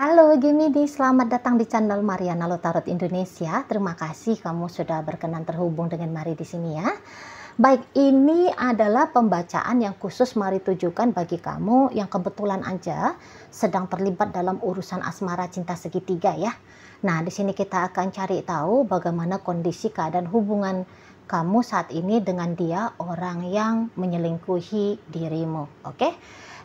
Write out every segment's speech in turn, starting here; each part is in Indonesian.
Halo Gemini, selamat datang di channel Mariana Lotarot Indonesia. Terima kasih kamu sudah berkenan terhubung dengan Mari di sini ya. Baik, ini adalah pembacaan yang khusus Mari tujukan bagi kamu yang kebetulan aja sedang terlibat dalam urusan asmara cinta segitiga ya. Nah, di sini kita akan cari tahu bagaimana kondisi keadaan hubungan kamu saat ini dengan dia, orang yang menyelingkuhi dirimu. Oke?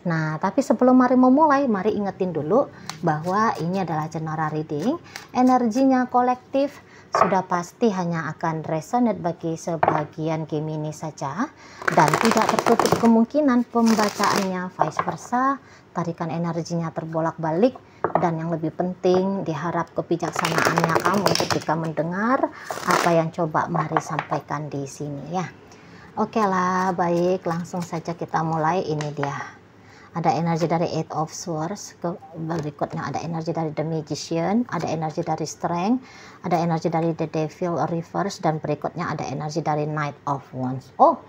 Nah, tapi sebelum Mari memulai, Mari ingetin dulu bahwa ini adalah general reading. Energinya kolektif, sudah pasti hanya akan resonate bagi sebagian Gemini saja. Dan tidak tertutup kemungkinan pembacaannya vice versa, tarikan energinya terbolak-balik. Dan yang lebih penting, diharap kebijaksanaannya kamu ketika mendengar apa yang coba Mari sampaikan di sini ya. Oke lah, baik, langsung saja kita mulai. Ini dia. Ada energi dari Eight of Swords, berikutnya ada energi dari The Magician, ada energi dari Strength, ada energi dari The Devil Reverse, dan berikutnya ada energi dari Knight of Wands. Oh,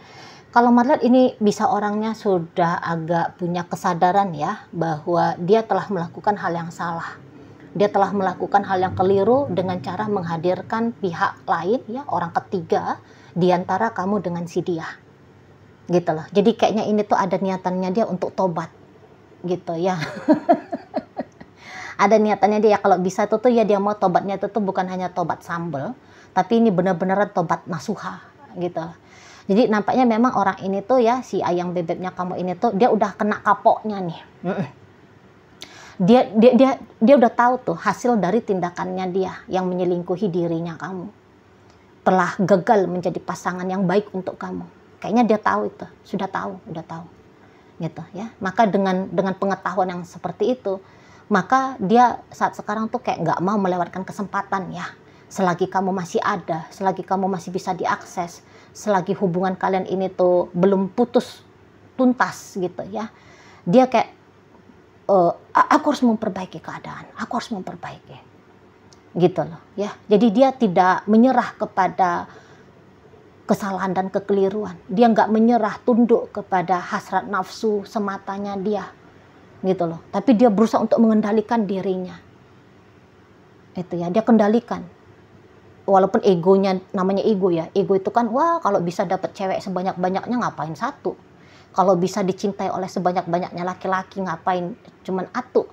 kalau melihat ini bisa orangnya sudah agak punya kesadaran ya, bahwa dia telah melakukan hal yang salah. Dia telah melakukan hal yang keliru dengan cara menghadirkan pihak lain ya, orang ketiga, di antara kamu dengan si dia. Gitu loh. Jadi kayaknya ini tuh ada niatannya dia untuk tobat gitu ya. Ada niatannya dia kalau bisa itu tuh ya, dia mau tobatnya itu tuh bukan hanya tobat sambel, tapi ini benar-benar tobat nasuha gitu. Jadi nampaknya memang orang ini tuh ya, si ayang bebeknya kamu ini tuh dia udah kena kapoknya nih. Dia udah tahu tuh hasil dari tindakannya dia yang menyelingkuhi dirinya kamu. Telah gagal menjadi pasangan yang baik untuk kamu. Kayaknya dia tahu itu, sudah tahu, udah tahu, gitu ya. Maka dengan pengetahuan yang seperti itu, maka dia saat sekarang tuh kayak nggak mau melewatkan kesempatan ya. Selagi kamu masih ada, selagi kamu masih bisa diakses, selagi hubungan kalian ini tuh belum putus tuntas gitu ya. Dia kayak, aku harus memperbaiki keadaan, aku harus memperbaiki, gitu loh ya. Jadi dia tidak menyerah kepada kesalahan dan kekeliruan. Dia nggak menyerah tunduk kepada hasrat nafsu sematanya dia, gitu loh. Tapi dia berusaha untuk mengendalikan dirinya. Itu ya, dia kendalikan. Walaupun egonya, namanya ego ya. Ego itu kan, wah kalau bisa dapat cewek sebanyak-banyaknya ngapain satu. Kalau bisa dicintai oleh sebanyak-banyaknya laki-laki ngapain cuman atu.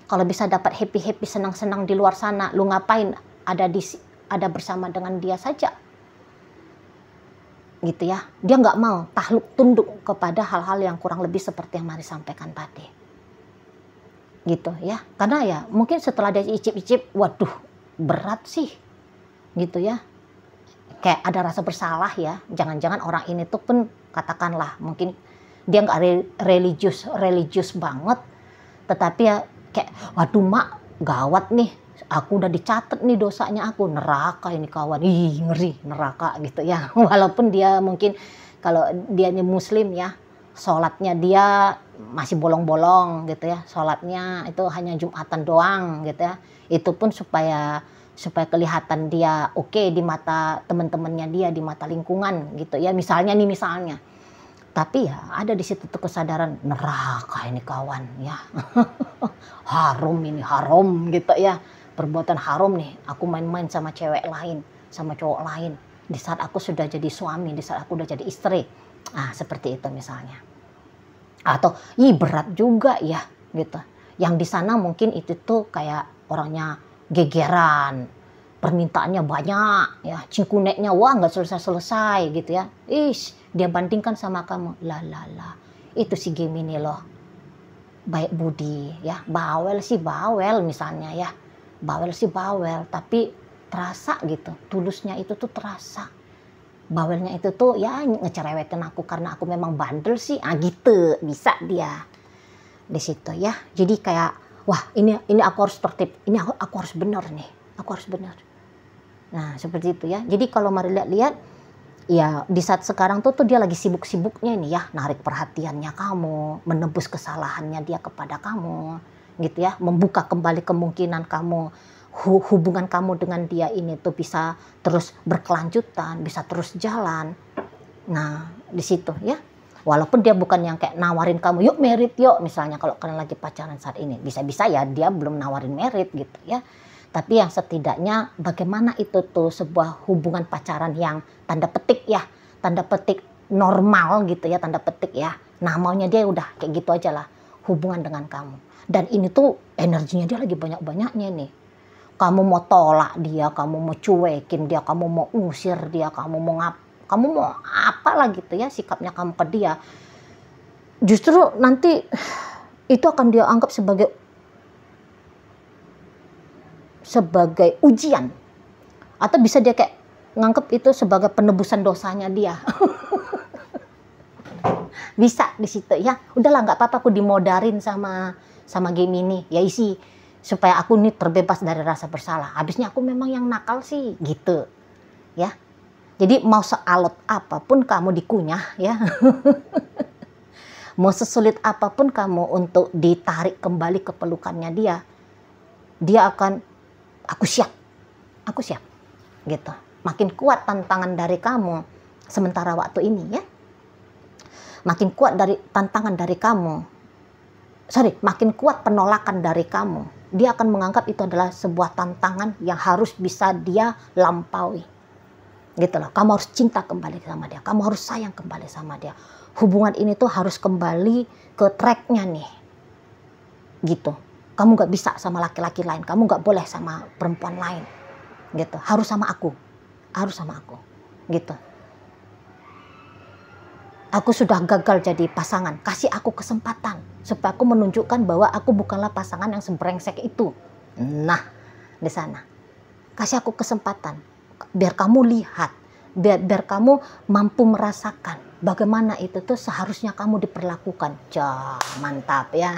Kalau bisa dapat happy-happy, senang-senang di luar sana, lu ngapain ada bersama dengan dia saja. Gitu ya, dia nggak mau takluk tunduk kepada hal-hal yang kurang lebih seperti yang Mari sampaikan tadi, gitu ya. Karena ya mungkin setelah dia icip-icip, waduh berat sih, gitu ya, kayak ada rasa bersalah ya. Jangan-jangan orang ini tuh pun katakanlah mungkin dia nggak religius banget, tetapi ya kayak waduh mak gawat nih, aku udah dicatat nih dosanya, aku neraka ini kawan, ih ngeri neraka gitu ya. Walaupun dia mungkin kalau dia muslim ya, sholatnya dia masih bolong-bolong gitu ya, sholatnya itu hanya Jumatan doang gitu ya. Itu pun supaya kelihatan dia oke di mata teman-temannya dia, di mata lingkungan gitu ya, misalnya. Tapi ya ada di situ tuh kesadaran neraka ini kawan ya. Harum ini, haram gitu ya. Perbuatan haram nih, aku main-main sama cewek lain, sama cowok lain. Di saat aku sudah jadi suami, di saat aku udah jadi istri. Ah, seperti itu misalnya. Atau, ih berat juga ya gitu. Yang di sana mungkin itu tuh kayak orangnya gegeran, permintaannya banyak ya, cingkuneknya wah nggak selesai-selesai gitu ya. Dia bandingkan sama kamu, lah itu si Gemini loh, baik budi ya, bawel sih bawel misalnya ya, bawel sih bawel, tapi terasa gitu, tulusnya itu tuh terasa. Bawelnya itu tuh ya ngecerewetin aku karena aku memang bandel sih, gitu bisa dia di situ ya. Jadi kayak wah ini aku harus tertib, ini aku harus benar nih, aku harus benar. Nah seperti itu ya. Jadi kalau Mari lihat-lihat ya, di saat sekarang tuh dia lagi sibuk-sibuknya ini ya, narik perhatiannya kamu, menebus kesalahannya dia kepada kamu, gitu ya, membuka kembali kemungkinan kamu, hubungan kamu dengan dia ini tuh bisa terus berkelanjutan, bisa terus jalan. Nah, di situ ya. Walaupun dia bukan yang kayak nawarin kamu, yuk merit yuk, misalnya kalau kalian lagi pacaran saat ini. Bisa-bisa ya dia belum nawarin merit gitu ya. Tapi yang setidaknya bagaimana itu tuh sebuah hubungan pacaran yang tanda petik ya. Tanda petik normal gitu ya, tanda petik ya. Nah maunya dia udah kayak gitu aja lah hubungan dengan kamu. Dan ini tuh energinya dia lagi banyak-banyaknya nih. Kamu mau tolak dia, kamu mau cuekin dia, kamu mau usir dia, kamu mau apalah gitu ya sikapnya kamu ke dia, justru nanti itu akan dia anggap sebagai ujian, atau bisa dia kayak nganggap itu sebagai penebusan dosanya dia. Bisa di situ ya, udahlah nggak apa-apa aku dimodarin sama game ini ya, isi supaya aku nih terbebas dari rasa bersalah, habisnya aku memang yang nakal sih gitu ya. Jadi mau sealot apapun kamu dikunyah ya, mau sesulit apapun kamu untuk ditarik kembali ke pelukannya dia akan aku siap gitu. Makin kuat tantangan dari kamu sementara waktu ini ya, makin kuat dari tantangan dari kamu, makin kuat penolakan dari kamu, dia akan menganggap itu adalah sebuah tantangan yang harus bisa dia lampaui. Gitu loh, kamu harus cinta kembali sama dia, kamu harus sayang kembali sama dia. Hubungan ini tuh harus kembali ke tracknya nih, gitu. Kamu gak bisa sama laki-laki lain, kamu gak boleh sama perempuan lain, gitu. Harus sama aku, gitu. Aku sudah gagal jadi pasangan, kasih aku kesempatan supaya aku menunjukkan bahwa aku bukanlah pasangan yang sebrengsek itu. Nah, di sana, kasih aku kesempatan. Biar kamu lihat, biar kamu mampu merasakan bagaimana itu tuh seharusnya kamu diperlakukan. Mantap ya.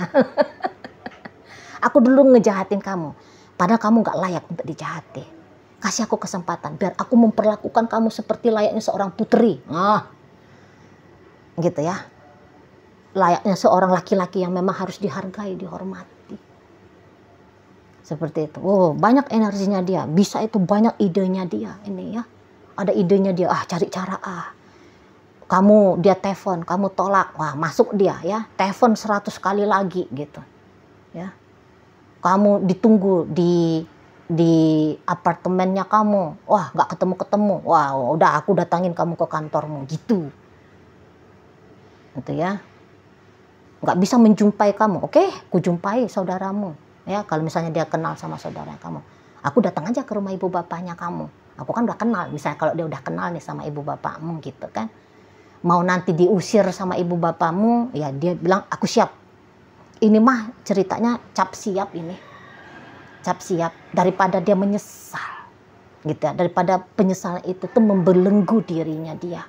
Aku dulu ngejahatin kamu, padahal kamu gak layak untuk dijahati. Kasih aku kesempatan, biar aku memperlakukan kamu seperti layaknya seorang putri. Gitu ya. Layaknya seorang laki-laki yang memang harus dihargai, dihormati. Seperti itu. Oh, banyak energinya dia. Bisa itu banyak idenya dia ini ya. Ada idenya dia, cari cara Kamu dia telepon, kamu tolak. Wah, masuk dia ya. Telepon 100 kali lagi gitu. Ya. Kamu ditunggu di apartemennya kamu. Wah, nggak ketemu-ketemu. Wah, udah aku datangin kamu ke kantormu gitu. Gitu ya. Nggak bisa menjumpai kamu. Oke, ku jumpai saudaramu. Ya, kalau misalnya dia kenal sama saudara kamu, aku datang aja ke rumah ibu bapaknya kamu. Aku kan udah kenal, misalnya kalau dia udah kenal nih sama ibu bapakmu gitu kan. Mau nanti diusir sama ibu bapakmu, ya dia bilang aku siap. Ini mah ceritanya cap siap ini. Cap siap daripada dia menyesal. Gitu ya, daripada penyesalan itu tuh membelenggu dirinya dia.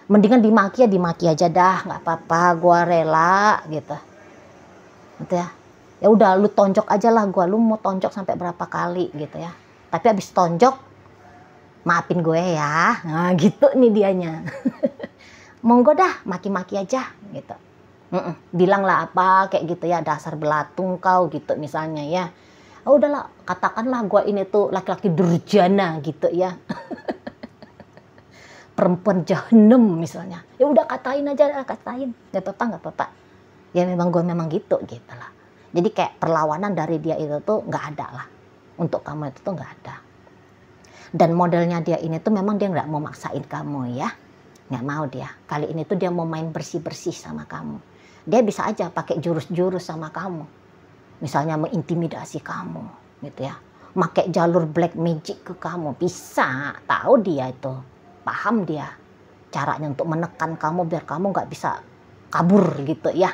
Mendingan dimaki aja dah, nggak apa-apa, gua rela gitu. Gitu ya. Ya udah lu tonjok aja lah gua, lu mau tonjok sampai berapa kali gitu ya. Tapi abis tonjok, maafin gue ya. Nah gitu nih dianya. Monggo dah, maki-maki aja gitu. Bilang lah apa kayak gitu ya, dasar belatung kau gitu misalnya ya. Oh udahlah, katakanlah gua ini tuh laki-laki durjana gitu ya. Perempuan jahanam misalnya. Ya udah katain aja, katain. Gak apa-apa. Ya memang gue memang gitu lah. Jadi kayak perlawanan dari dia itu tuh nggak ada lah. Untuk kamu itu tuh nggak ada. Dan modelnya dia ini tuh memang dia nggak mau maksain kamu ya. Nggak mau dia. Kali ini tuh dia mau main bersih-bersih sama kamu. Dia bisa aja pakai jurus-jurus sama kamu. Misalnya mengintimidasi kamu gitu ya. Pakai jalur black magic ke kamu. Bisa. Tahu dia itu. Paham dia. Caranya untuk menekan kamu biar kamu nggak bisa kabur gitu ya.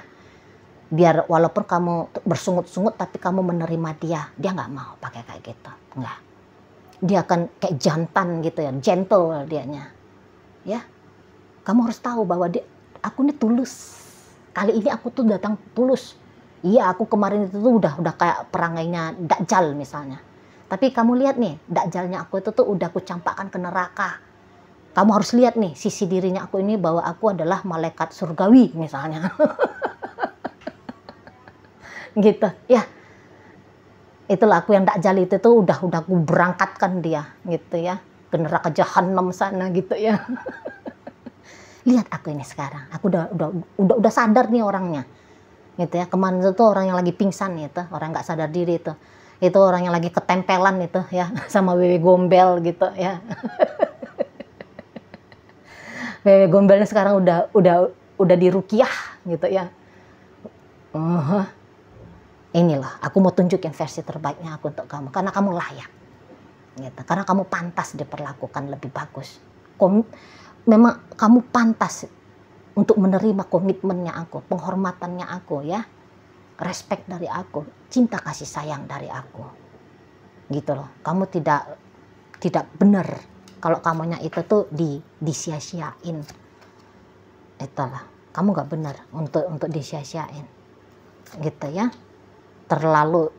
Biar walaupun kamu bersungut-sungut tapi kamu menerima dia nggak mau pakai kayak gitu, nggak. Dia akan kayak jantan gitu ya, gentle dianya, ya. Kamu harus tahu bahwa aku ini tulus. Kali ini aku tuh datang tulus. Iya, aku kemarin itu tuh udah kayak perangainya Dajjal misalnya. Tapi kamu lihat nih, Dajjalnya aku itu tuh udah aku campakkan ke neraka. Kamu harus lihat nih sisi dirinya aku ini bahwa aku adalah malaikat surgawi misalnya. Gitu ya, itulah aku yang Dajjal itu tuh udah aku berangkatkan dia gitu ya ke neraka jahanam sana gitu ya. Lihat aku ini sekarang, aku udah sadar nih orangnya, gitu ya. Kemarin itu orang yang lagi pingsan gitu, orang nggak sadar diri itu orang yang lagi ketempelan itu ya sama wewe gombel gitu ya. Wewe gombelnya sekarang udah dirukiah gitu ya. Inilah aku mau tunjukin versi terbaiknya aku untuk kamu, karena kamu layak gitu, karena kamu pantas diperlakukan lebih bagus. Memang kamu pantas untuk menerima komitmennya aku, penghormatannya aku ya, respect dari aku, cinta kasih sayang dari aku gitu loh. Kamu tidak benar kalau kamunya itu tuh disia-siain. Itulah, kamu gak benar untuk disia-siain gitu ya. Terlalu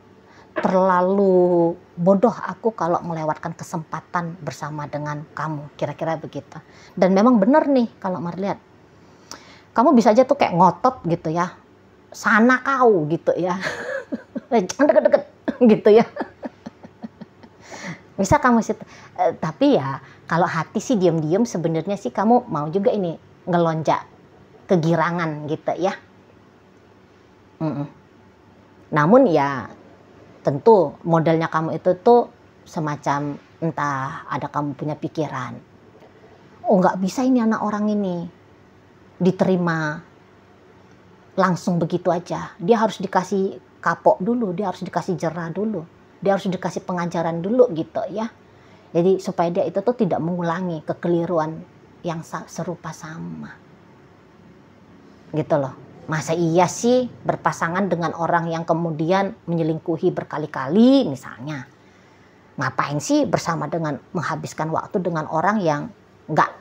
bodoh aku kalau melewatkan kesempatan bersama dengan kamu, kira-kira begitu. Dan memang benar nih kalau Mari lihat, kamu bisa aja tuh kayak ngotot gitu ya, sana kau gitu ya, jangan deket-deket gitu ya. Bisa kamu sih, tapi ya kalau hati sih diam-diam sebenarnya sih kamu mau juga ini ngelonjak kegirangan gitu ya. Namun ya tentu modelnya kamu itu tuh semacam entah ada kamu punya pikiran, oh nggak bisa ini anak orang ini diterima langsung begitu aja, dia harus dikasih kapok dulu, dia harus dikasih jerah dulu, dia harus dikasih pengajaran dulu gitu ya. Jadi supaya dia itu tuh tidak mengulangi kekeliruan yang serupa sama gitu loh. Masa iya sih berpasangan dengan orang yang kemudian menyelingkuhi berkali-kali misalnya, ngapain sih bersama dengan menghabiskan waktu dengan orang yang nggak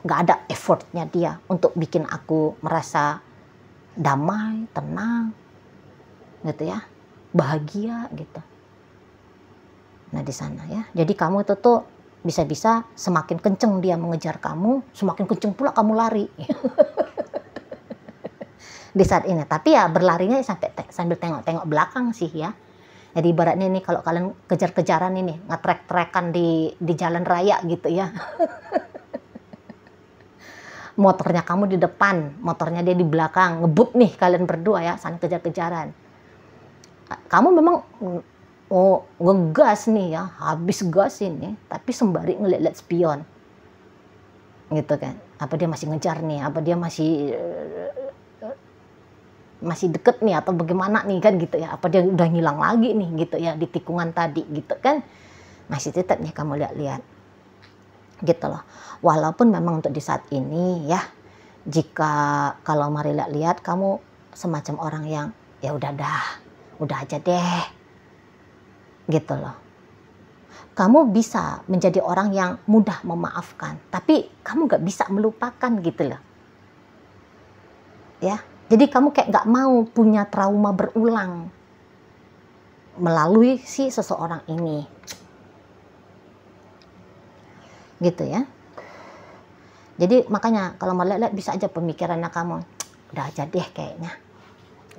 ada effortnya dia untuk bikin aku merasa damai, tenang gitu ya, bahagia gitu. Nah di sana ya, jadi kamu itu tuh bisa-bisa semakin kenceng dia mengejar kamu, semakin kenceng pula kamu lari di saat ini. Tapi ya berlarinya sambil tengok-tengok belakang sih ya. Jadi ibaratnya nih kalau kalian kejar-kejaran ini, ngetrek-trekan di jalan raya gitu ya. Motornya kamu di depan, motornya dia di belakang, ngebut nih kalian berdua ya, saling kejar-kejaran. Kamu memang ngegas nih ya, habis gas ini, tapi sembari ngeliat-liat spion. Gitu kan. Apa dia masih ngejar nih, apa dia masih deket nih atau bagaimana nih kan gitu ya, apa dia udah ngilang lagi nih gitu ya di tikungan tadi gitu kan. Masih tetap nih kamu lihat-lihat gitu loh. Walaupun memang untuk di saat ini ya, jika kalau Mari lihat kamu semacam orang yang ya udah aja deh gitu loh. Kamu bisa menjadi orang yang mudah memaafkan, tapi kamu gak bisa melupakan gitu loh ya. Jadi kamu kayak gak mau punya trauma berulang melalui si seseorang ini gitu ya. Jadi makanya kalau mau lihat bisa aja pemikirannya kamu, udah aja deh kayaknya,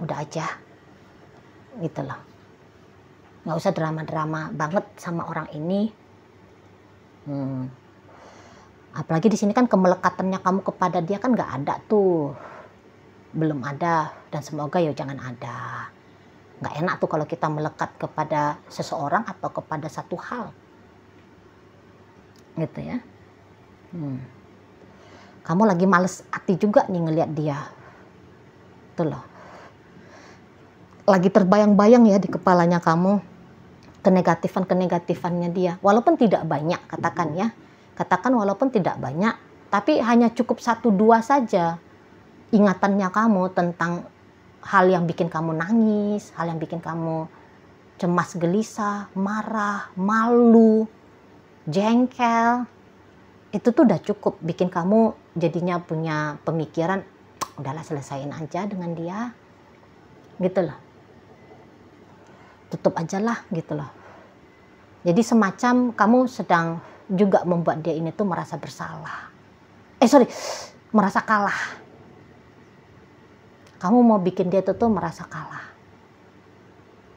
udah aja gitu loh, nggak usah drama-drama banget sama orang ini. Apalagi di sini kan kemelekatannya kamu kepada dia kan nggak ada tuh, belum ada, dan semoga ya jangan ada. Nggak enak tuh kalau kita melekat kepada seseorang atau kepada satu hal gitu ya. Kamu lagi males hati juga nih ngelihat dia tuh loh, lagi terbayang-bayang ya di kepalanya kamu kenegatifannya dia, walaupun tidak banyak, katakan walaupun tidak banyak, tapi hanya cukup 1-2 saja ingatannya kamu tentang hal yang bikin kamu nangis, hal yang bikin kamu cemas, gelisah, marah, malu, jengkel. Itu tuh udah cukup bikin kamu jadinya punya pemikiran, udahlah selesaiin aja dengan dia gitu loh, tutup aja lah gitu loh. Jadi semacam kamu sedang juga membuat dia ini tuh merasa bersalah, merasa kalah. Kamu mau bikin dia tuh merasa kalah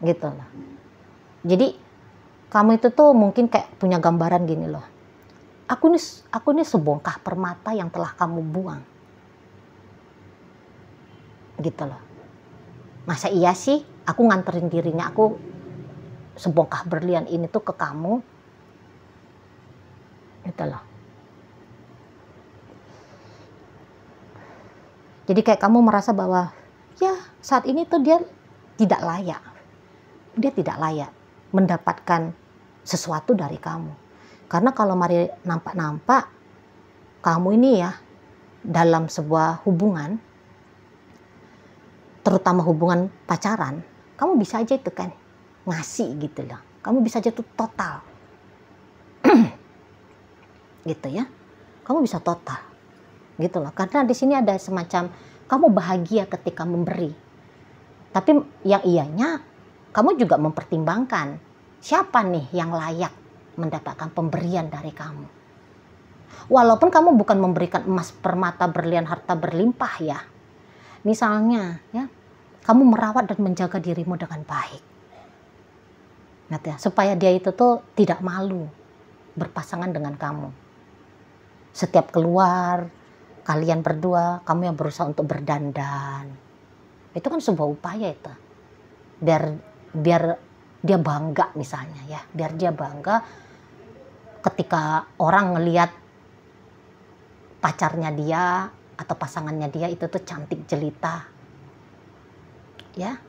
gitu loh. Jadi kamu itu tuh mungkin kayak punya gambaran gini loh, aku ini sebongkah permata yang telah kamu buang. Gitu loh. Masa iya sih aku nganterin dirinya aku sebongkah berlian ini tuh ke kamu? Gitu loh. Jadi kayak kamu merasa bahwa ya saat ini tuh dia tidak layak. Dia tidak layak mendapatkan sesuatu dari kamu. Karena kalau mari nampak-nampak kamu ini ya dalam sebuah hubungan, terutama hubungan pacaran, kamu bisa aja itu kan ngasih gitu loh. Kamu bisa aja tuh total. Gitu ya. Kamu bisa total. Gitu loh. Karena di sini ada semacam kamu bahagia ketika memberi. Tapi yang ianya kamu juga mempertimbangkan siapa nih yang layak mendapatkan pemberian dari kamu. Walaupun kamu bukan memberikan emas, permata, berlian, harta berlimpah ya. Misalnya ya, kamu merawat dan menjaga dirimu dengan baik. Nah, ya, supaya dia itu tuh tidak malu berpasangan dengan kamu. Setiap keluar, kalian berdua, kamu yang berusaha untuk berdandan. Itu kan sebuah upaya itu. Biar dia bangga misalnya ya. Biar dia bangga ketika orang ngelihat pacarnya dia atau pasangannya dia itu tuh cantik jelita. Ya.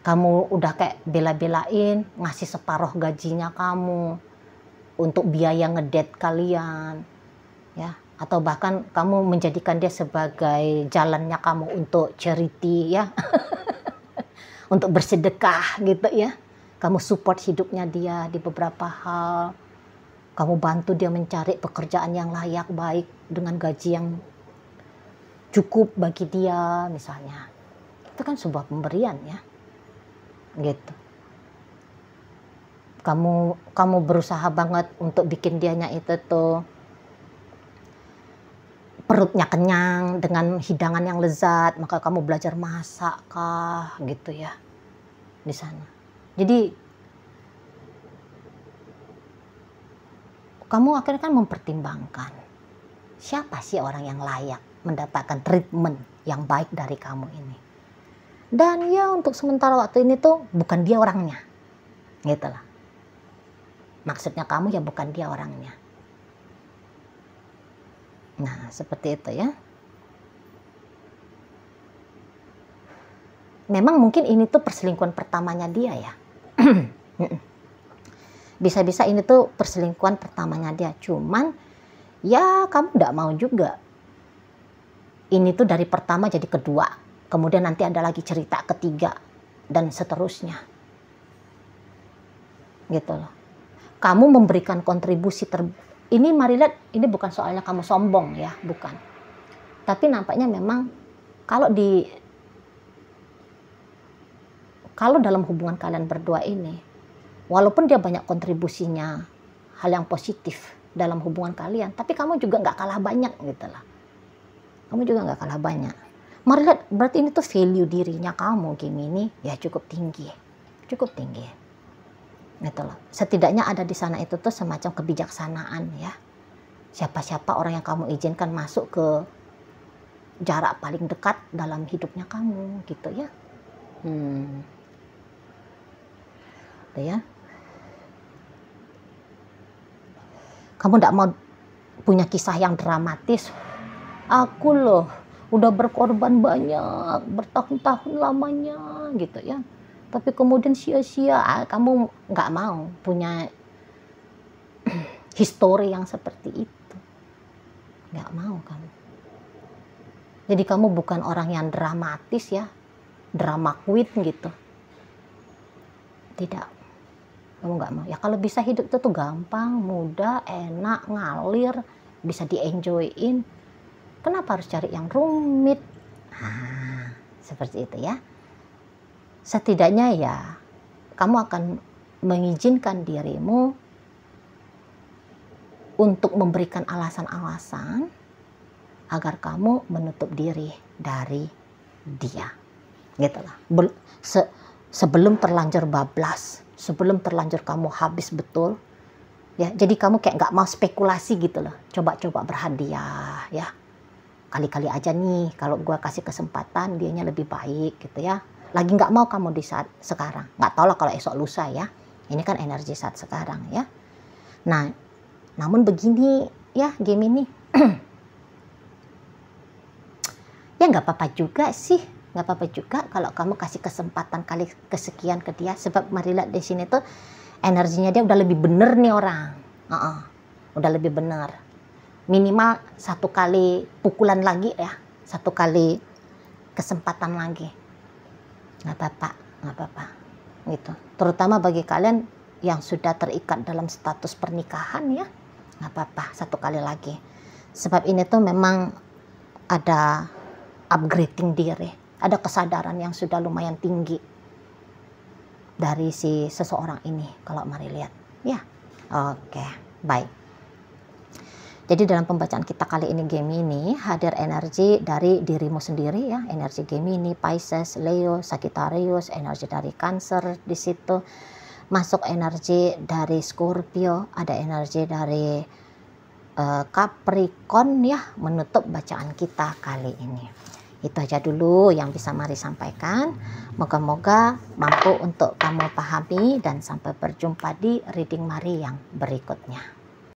Kamu udah kayak bela-belain ngasih separuh gajinya kamu untuk biaya ngedate kalian. Ya, atau bahkan kamu menjadikan dia sebagai jalannya kamu untuk charity ya. Untuk bersedekah gitu ya. Kamu support hidupnya dia di beberapa hal. Kamu bantu dia mencari pekerjaan yang layak baik dengan gaji yang cukup bagi dia misalnya. Itu kan sebuah pemberian ya. Gitu. Kamu berusaha banget untuk bikin dianya itu tuh perutnya kenyang dengan hidangan yang lezat, maka kamu belajar masak kah gitu ya di sana. Jadi kamu akhirnya kan mempertimbangkan siapa sih orang yang layak mendapatkan treatment yang baik dari kamu ini. Dan ya untuk sementara waktu ini tuh bukan dia orangnya. Gitu lah. Maksudnya kamu ya bukan dia orangnya. Nah seperti itu ya. Memang mungkin ini tuh perselingkuhan pertamanya dia ya. Bisa-bisa ini tuh perselingkuhan pertamanya dia. Cuman ya kamu gak mau juga. Ini tuh dari pertama jadi kedua. Kemudian nanti ada lagi cerita ketiga. Dan seterusnya. Gitu loh. Kamu memberikan kontribusi ini mari lihat, ini bukan soalnya kamu sombong ya. Bukan. Tapi nampaknya memang kalau dalam hubungan kalian berdua ini, walaupun dia banyak kontribusinya, hal yang positif dalam hubungan kalian, tapi kamu juga nggak kalah banyak gitu lah. Kamu juga nggak kalah banyak. Mari lihat, berarti ini tuh value dirinya kamu, Gemini, ya cukup tinggi. Cukup tinggi. Gitu loh. Setidaknya ada di sana itu tuh semacam kebijaksanaan ya. Siapa-siapa orang yang kamu izinkan masuk ke jarak paling dekat dalam hidupnya kamu, gitu ya. Ya. Kamu tidak mau punya kisah yang dramatis. Aku loh udah berkorban banyak, bertahun-tahun lamanya gitu ya. Tapi kemudian sia-sia, kamu nggak mau punya histori yang seperti itu. Nggak mau kamu. Jadi kamu bukan orang yang dramatis ya, drama queen gitu. Tidak. Kamu nggak mau. Ya kalau bisa hidup itu tuh gampang, mudah, enak, ngalir, bisa di-enjoyin. Kenapa harus cari yang rumit? Nah, seperti itu ya. Setidaknya ya, kamu akan mengizinkan dirimu untuk memberikan alasan-alasan agar kamu menutup diri dari dia. Gitu lah. Sebelum terlanjur bablas. Sebelum terlanjur kamu habis betul, Ya, jadi kamu kayak nggak mau spekulasi gitu loh. Coba-coba berhadiah ya. Kali-kali aja nih kalau gue kasih kesempatan dianya lebih baik gitu ya. Lagi nggak mau kamu di saat sekarang. Nggak tahu lah kalau esok lusa ya. Ini kan energi saat sekarang ya. Nah, namun begini ya game ini. Ya nggak apa-apa juga sih. Nggak apa-apa juga kalau kamu kasih kesempatan kali kesekian ke dia. Sebab mari lihat di sini tuh energinya dia udah lebih bener nih orang. Udah lebih bener. Minimal 1 kali pukulan lagi ya, 1 kali kesempatan lagi. Nggak apa-apa gitu. Terutama bagi kalian yang sudah terikat dalam status pernikahan ya, nggak apa-apa 1 kali lagi. Sebab ini tuh memang ada upgrading diri, ada kesadaran yang sudah lumayan tinggi dari si seseorang ini kalau mari lihat ya. Oke, baik. Jadi dalam pembacaan kita kali ini Gemini hadir energi dari dirimu sendiri ya, energi Gemini, Pisces, Leo, Sagittarius, energi dari Cancer di situ. Masuk energi dari Scorpio, ada energi dari Capricorn ya, menutup bacaan kita kali ini. Itu aja dulu yang bisa Mari sampaikan. Moga-moga mampu untuk kamu pahami dan sampai berjumpa di reading Mari yang berikutnya.